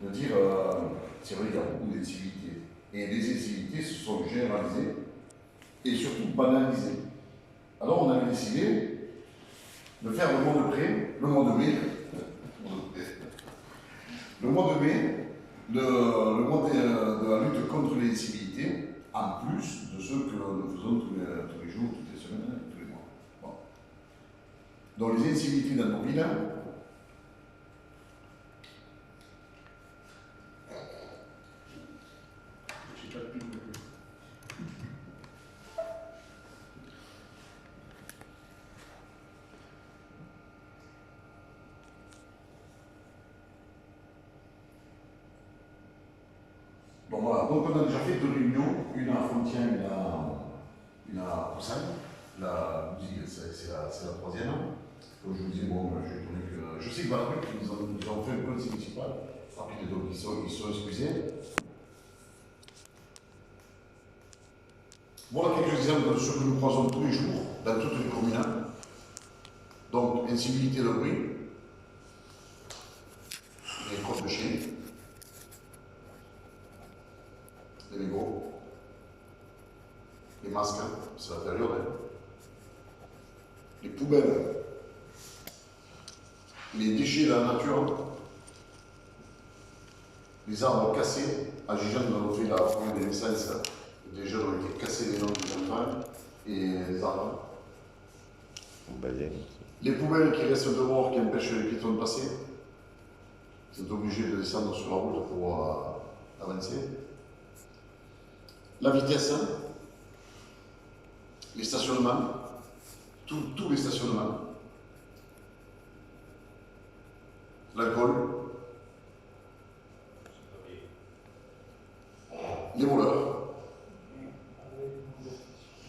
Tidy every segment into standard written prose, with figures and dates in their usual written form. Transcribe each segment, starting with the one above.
de dire, c'est vrai qu'il y a beaucoup d'incivilités. Et les incivilités se sont généralisées et surtout banalisées. Alors on avait décidé de faire le mois de mai, le mois de mai, de la lutte contre les incivilités, en plus de ce que nous faisons tous les jours, toutes les semaines, tous les mois. Bon. Donc les incivilités dans nos villes, bon, voilà. Donc on a déjà fait deux réunions, une à Frontière, une à Poussin. C'est la troisième. Comme je vous disais, bon, je sais que Valérie, ils ont fait le conseil municipal rapide, donc ils sont excusés. Voilà quelques exemples de ce que nous croisons tous les jours dans toutes les communes. Donc, incivilité de bruit, les crottes de chien, les mégots, les masques, c'est la période, hein. Les poubelles, les déchets de la nature, les arbres cassés. À Gijón, on a fait la première des naissances, des jeunes ont été cassés les noms des enfants et les arbres. Les poubelles qui restent dehors, qui empêchent les piétons de passer, ils sont obligés de descendre sur la route pour avancer. La vitesse, les stationnements, tous les stationnements, l'alcool, les voleurs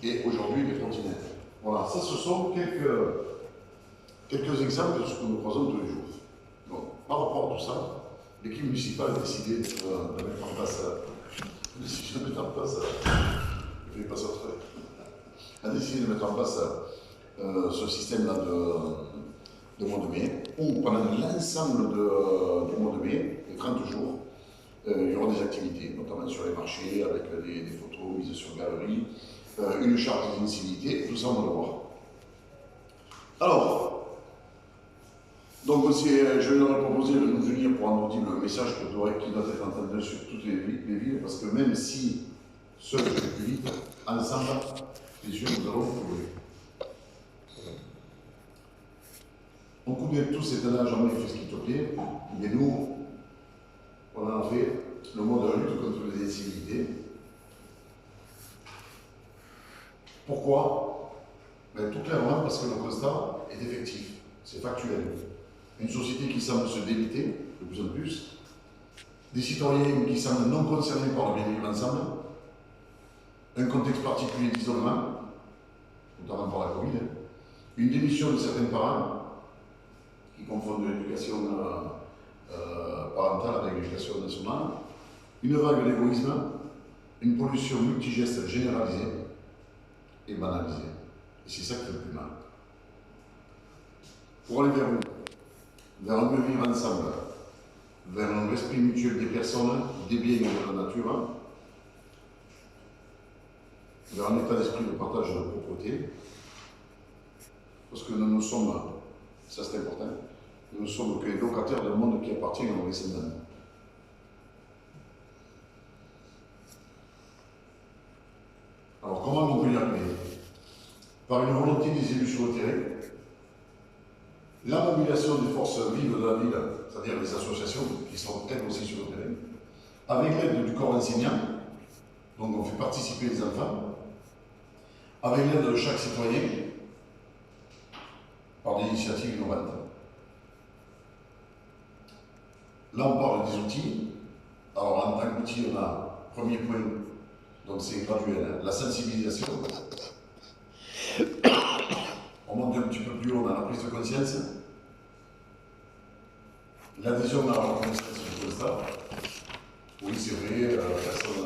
et aujourd'hui les trottinettes. Voilà, ça ce sont quelques exemples de ce que nous croisons tous les jours. Donc, par rapport à tout ça, l'équipe municipale a décidé de mettre en place, ce système-là de mois de mai, où pendant l'ensemble du mois de mai, les 30 jours, il y aura des activités, notamment sur les marchés, avec des photos mises sur galerie, une charte d'incivilité, tout ça on va le voir. Alors, donc je leur ai proposé de nous unir pour en dire le message qui doit être entendu sur toutes les villes, parce que même si seuls je vais plus vite, ensemble, les yeux nous allons trouver. On connaît tous cet âge jamais fait ce qu'il te plaît, mais nous, on en a fait le mot de la lutte contre les incivilités. Pourquoi? Ben, tout clairement parce que le constat est effectif, c'est factuel. Une société qui semble se déliter de plus en plus, des citoyens qui semblent non concernés par le bien vivre ensemble, un contexte particulier d'isolement, notamment par la Covid, une démission de certains parents qui confondent l'éducation parentale avec l'éducation nationale, une vague d'égoïsme, une pollution multigeste généralisée et banalisée. Et c'est ça qui fait le plus mal. Pour aller vers où? Vers un mieux vivre ensemble, vers un respect mutuel des personnes, des biens et de la nature, vers un état d'esprit de partage de propreté, parce que nous sommes, ça c'est important, nous ne sommes que les locataires d'un monde qui appartient à nos descendants. Alors comment on peut y arriver? Par une volonté des élus sur le terrain, la mobilisation des forces vives de la ville, c'est-à-dire les associations qui sont elles aussi sur le terrain, avec l'aide du corps enseignant, donc on fait participer les enfants, avec l'aide de chaque citoyen, par des initiatives innovantes. Là, on parle des outils. Alors, en tant qu'outil, on a, premier point, donc c'est graduel, hein, la sensibilisation. On monte un petit peu plus haut dans la prise de conscience. L'adhésion à la reconnaissance du constat. Oui, c'est vrai, personne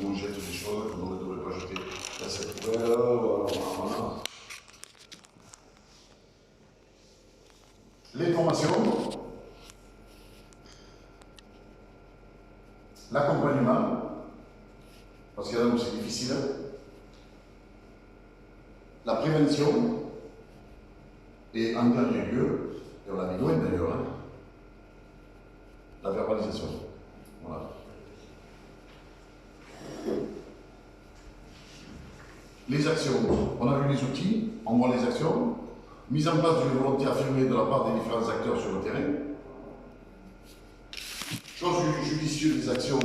nous jette des choses qu'on ne devrait pas jeter dans cette poubelle. Voilà. Les formations. l'accompagnement, parce qu'il y en a où c'est difficile, la prévention, et en dernier lieu, et on l'a mis loin d'ailleurs, hein, la verbalisation. Voilà. Les actions, on a vu les outils, on voit les actions, mise en place d'une volonté affirmée de la part des différents acteurs sur le terrain, chose judicieuse des actions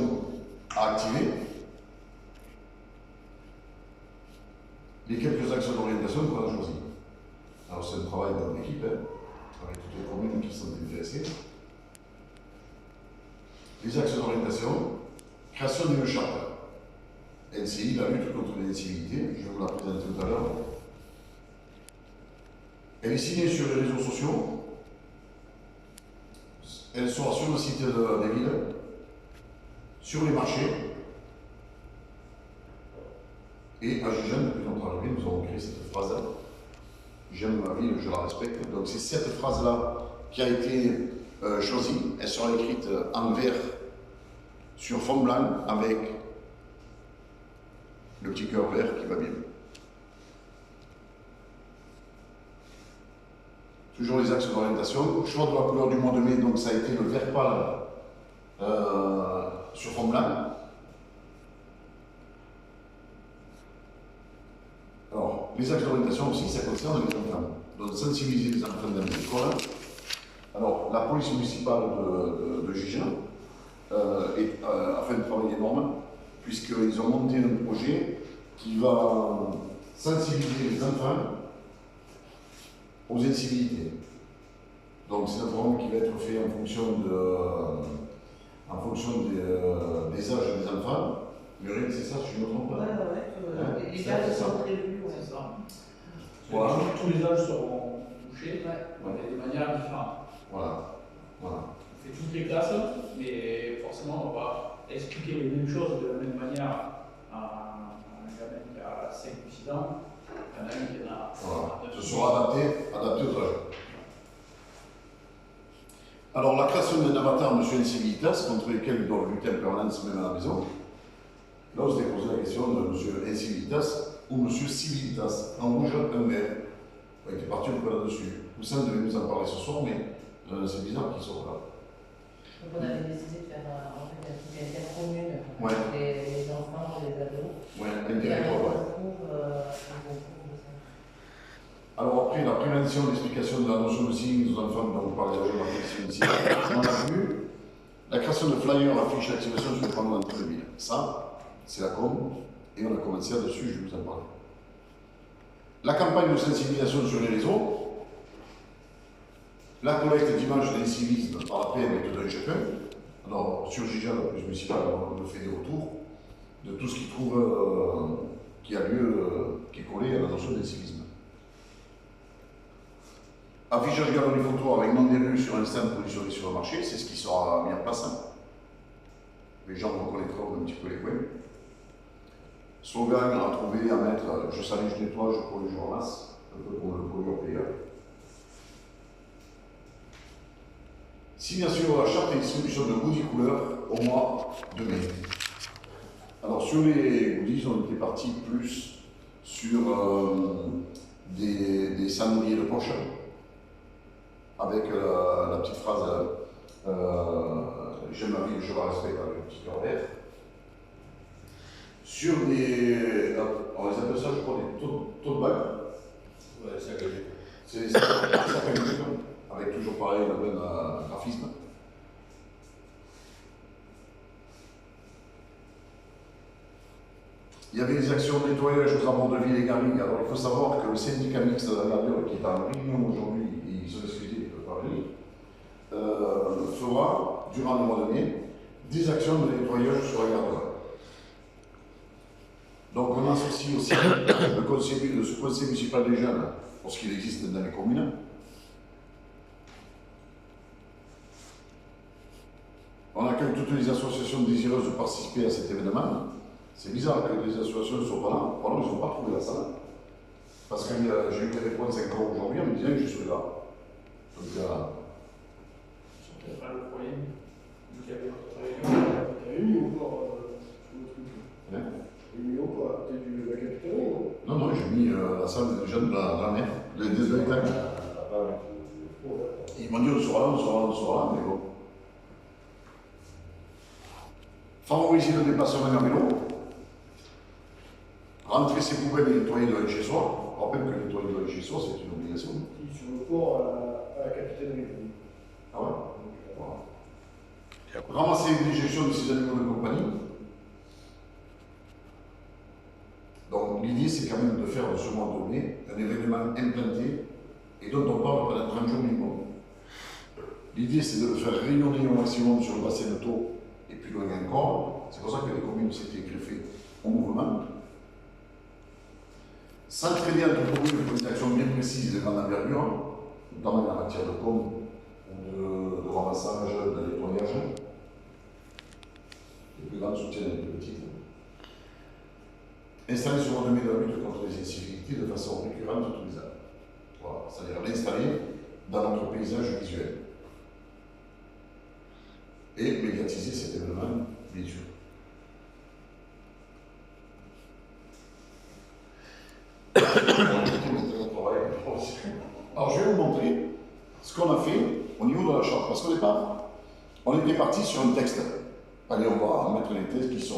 à activer, les quelques actions d'orientation qu'on a choisies. Alors c'est un travail dans l'équipe, hein, avec toutes les communes qui sont intéressées. Les axes d'orientation, création d'une charte. NCI, la lutte contre les incivilités, je vais vous la présenter tout à l'heure. Elle est signée sur les réseaux sociaux. Elle sera sur le site des villes, sur les marchés. Et à Gigène, depuis notre arrivée, nous avons créé cette phrase-là. J'aime ma ville, je la respecte. Donc c'est cette phrase-là qui a été choisie. Elle sera écrite en vert sur fond blanc avec le petit cœur vert qui va bien. Toujours les axes d'orientation. Choix de la couleur du mois de mai, donc ça a été le vert pâle sur fond blanc. Alors, les axes d'orientation aussi, ça concerne les enfants. Donc sensibiliser les enfants dans l'école. Alors, la police municipale de Gigin, afin de travailler énorme, puisqu'ils ont monté un projet qui va sensibiliser les enfants aux incivilités. Donc c'est un programme qui va être fait en fonction, des âges des enfants. Muriel, c'est ça, si je ne me trompe pas? Ouais. Les âges sont prévus, c'est ça. Voilà. Tous les âges seront touchés, mais de manière différente. Voilà. On fait toutes les classes, mais forcément, on va expliquer les mêmes choses de la même manière à un gamin qui a 5 ou 6 ans, qu'à un qui en a. Voilà. Ce sera adapté aux âges. Alors, la création d'un avatar Monsieur Incivilitas, contre lequel ils doivent lutter en permanence, même à la maison. Là, on s'était posé la question de Monsieur Incivilitas ou Monsieur Civilitas, en rouge, un vert. On était parti un peu là-dessus. Vous devez nous en parler ce soir, mais c'est bizarre qu'ils soient là. Donc on avait décidé de faire en fait une activité intercommune Ouais. pour les enfants, les ados. Ouais, Et intérêt on quoi. retrouve de ça. Alors après, la prévention, l'explication de la notion de signe aux enfants dont vous parlez de la prévention ici, on a vu la création de flyers, affiches, activation sur les panneaux dans toutes les villes. Ça, c'est la com, et on a commencé là-dessus, je vais vous en parler. La campagne de sensibilisation sur les réseaux, la collecte dimanche d'incivisme par la PM et tout un chacun. Alors, sur Gigin, la police municipale, on me fait des retours de tout ce qu'ils trouvent qui a lieu, qui est collé à la notion d'incivisme. Affichage galerie photo avec nom des rues sur un stand positionné sur le marché, c'est ce qui sera mis en place. Les gens reconnaîtront un petit peu les coins. Slogan à trouver, à mettre, je salue, je nettoie, je pollue, je ramasse, un peu comme le pollueur payeur. Signature de la charte et distribution de goodies couleurs au mois de mai. Alors sur les goodies, on était parti plus sur des cendriers de poche, avec la petite phrase j'aime ma vie, je la respecte avec le petit cœur vert. Sur des. On les appelle ça, je crois, des tote bags. Ouais, c'est engagé. C'est ça, avec toujours pareil le même graphisme. Il y avait des actions de nettoyage aux abords de ville et garrigues. Alors il faut savoir que le syndicat mixte de la Gardure, qui est en réunion aujourd'hui, et ils sont excusés, ils ne peuvent pas venir, fera, durant le mois de mai, des actions de nettoyage sur la Gardure. Donc on associe aussi ce conseil municipal des jeunes, parce qu'il existe dans les communes. On accueille toutes les associations désireuses de participer à cet événement. C'est bizarre que les associations ne soient pas là. Voilà, ils n'ont pas trouvé la salle. Parce que j'ai eu des réponses encore aujourd'hui en me disant que je suis là. Donc, C'est peut-être pas le problème. Vous avez votre réunion, la salle des jeunes de la mer, de l'Italie. Ils m'ont dit on sera là, mais bon. Favoriser le déplacement à vélo. Rentrer ses poubelles et nettoyer de chez soi. Je rappelle que nettoyer de chez soi, c'est une obligation. Sur le port à la capitainerie. Ah ouais, voilà. Ramasser les déjections de ces animaux de compagnie. Donc l'idée c'est quand même de faire de ce mois de mai un événement implanté et dont on parle pendant 30 jours minimum. L'idée c'est de le faire rayonner au maximum sur le bassin de Thau et plus loin encore. C'est pour ça que les communes s'étaient greffées au mouvement. S'entraîner entre communes pour des actions bien précises et de grande envergure, notamment en matière de com, de ramassage, de nettoyage. Les plus grands soutiennent les plus petites. Installer sur le domaine de la lutte contre les incivilités de façon récurrente tous les ans. Voilà, c'est-à-dire l'installer dans notre paysage visuel. Et médiatiser cet événement, bien sûr. Alors je vais vous montrer ce qu'on a fait au niveau de la charte. Parce qu'au départ, on était parti sur un texte. Allez, on va mettre les textes qui sont